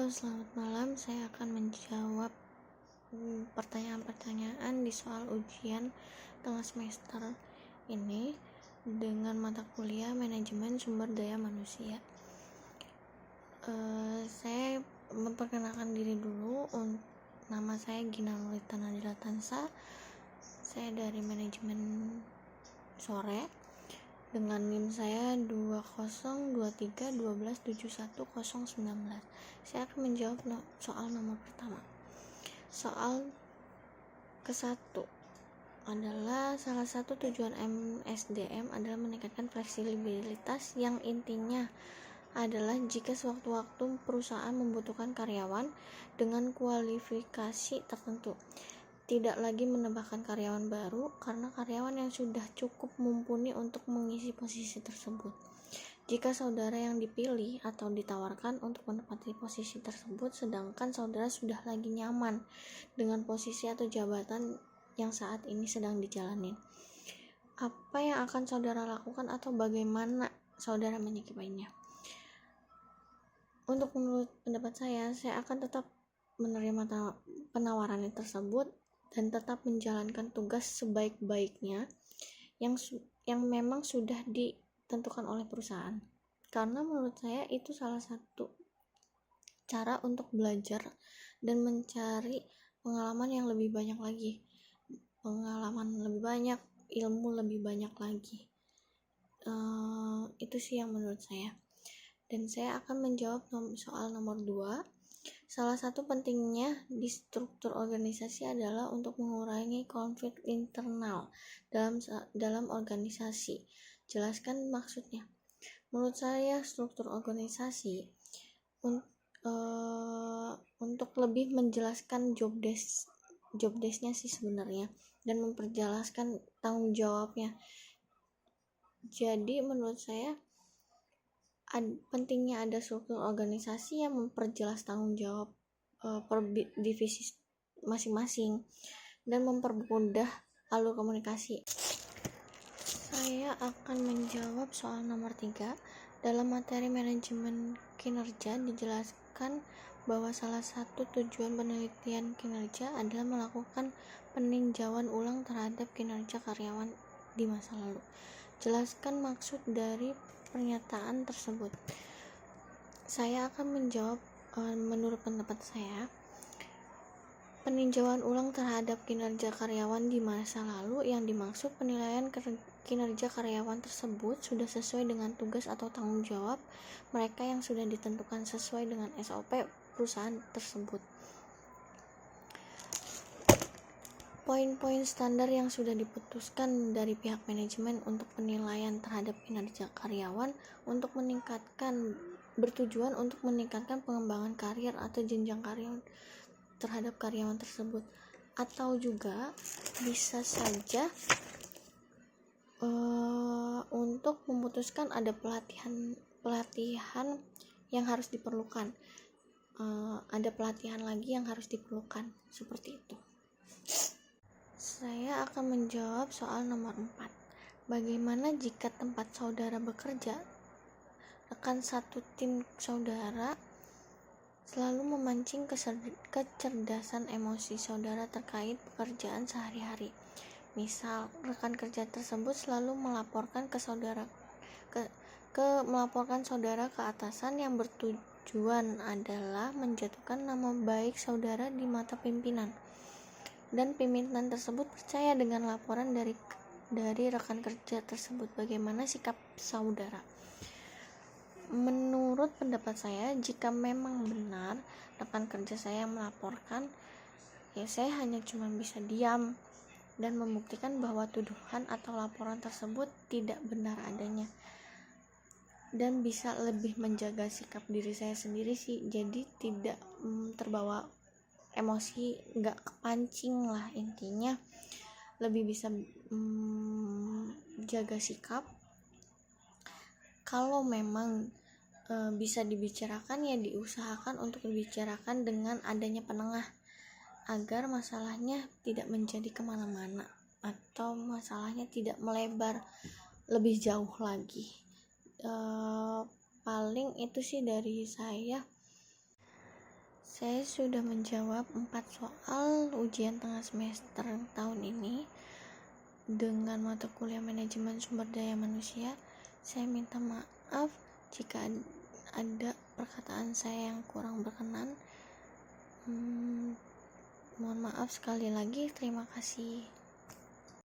Halo, selamat malam. Saya akan menjawab pertanyaan-pertanyaan di soal ujian tengah semester ini dengan mata kuliah Manajemen Sumber Daya Manusia. Saya memperkenalkan diri dulu. Nama saya Gina Nurita Nadila Tansa. Saya dari Manajemen Sore dengan NIM saya 202312710019. Saya akan menjawab soal nomor pertama. Soal ke-1 adalah salah satu tujuan MSDM adalah meningkatkan fleksibilitas yang intinya adalah jika sewaktu-waktu perusahaan membutuhkan karyawan dengan kualifikasi tertentu, tidak lagi menambahkan karyawan baru karena karyawan yang sudah cukup mumpuni untuk mengisi posisi tersebut. Jika saudara yang dipilih atau ditawarkan untuk menempati posisi tersebut sedangkan saudara sudah lagi nyaman dengan posisi atau jabatan yang saat ini sedang dijalani, apa yang akan saudara lakukan atau bagaimana saudara menyikapinya? Untuk menurut pendapat saya akan tetap menerima penawaran tersebut dan tetap menjalankan tugas sebaik-baiknya yang memang sudah ditentukan oleh perusahaan. Karena menurut saya itu salah satu cara untuk belajar dan mencari pengalaman yang lebih banyak lagi. Ilmu lebih banyak lagi. Itu sih yang menurut saya. Dan saya akan menjawab soal nomor 2. Salah satu pentingnya di struktur organisasi adalah untuk mengurangi konflik internal dalam organisasi. Jelaskan maksudnya. Menurut saya struktur organisasi untuk lebih menjelaskan job desk-nya sih sebenarnya dan memperjelaskan tanggung jawabnya. Jadi menurut saya pentingnya ada struktur organisasi yang memperjelas tanggung jawab per divisi masing-masing dan mempermudah alur komunikasi. Saya akan menjawab soal nomor 3. Dalam materi manajemen kinerja dijelaskan bahwa salah satu tujuan penelitian kinerja adalah melakukan peninjauan ulang terhadap kinerja karyawan di masa lalu. Jelaskan maksud dari pernyataan tersebut. Saya akan menjawab menurut pendapat saya, peninjauan ulang terhadap kinerja karyawan di masa lalu yang dimaksud penilaian kinerja karyawan tersebut sudah sesuai dengan tugas atau tanggung jawab mereka yang sudah ditentukan sesuai dengan SOP perusahaan tersebut. Poin-poin standar yang sudah diputuskan dari pihak manajemen untuk penilaian terhadap kinerja karyawan bertujuan untuk meningkatkan pengembangan karir atau jenjang karir terhadap karyawan tersebut, atau juga bisa saja untuk memutuskan ada pelatihan yang harus diperlukan, ada pelatihan lagi yang harus diperlukan, seperti itu. Saya akan menjawab soal nomor 4. Bagaimana jika tempat saudara bekerja, rekan satu tim saudara selalu memancing kecerdasan emosi saudara terkait pekerjaan sehari-hari? Misal, rekan kerja tersebut selalu melaporkan saudara ke atasan yang bertujuan adalah menjatuhkan nama baik saudara di mata pimpinan. Dan pimpinan tersebut percaya dengan laporan dari rekan kerja tersebut. Bagaimana sikap saudara? Menurut pendapat saya, jika memang benar rekan kerja saya melaporkan, ya saya hanya cuma bisa diam dan membuktikan bahwa tuduhan atau laporan tersebut tidak benar adanya, dan bisa lebih menjaga sikap diri saya sendiri sih, jadi tidak terbawa emosi, gak kepancing lah, intinya lebih bisa jaga sikap. Kalau memang bisa dibicarakan, ya diusahakan untuk dibicarakan dengan adanya penengah agar masalahnya tidak menjadi kemana-mana atau masalahnya tidak melebar lebih jauh lagi. Paling itu sih dari saya. Saya sudah menjawab 4 soal ujian tengah semester tahun ini dengan mata kuliah manajemen sumber daya manusia. Saya minta maaf jika ada perkataan saya yang kurang berkenan. Mohon maaf sekali lagi. Terima kasih.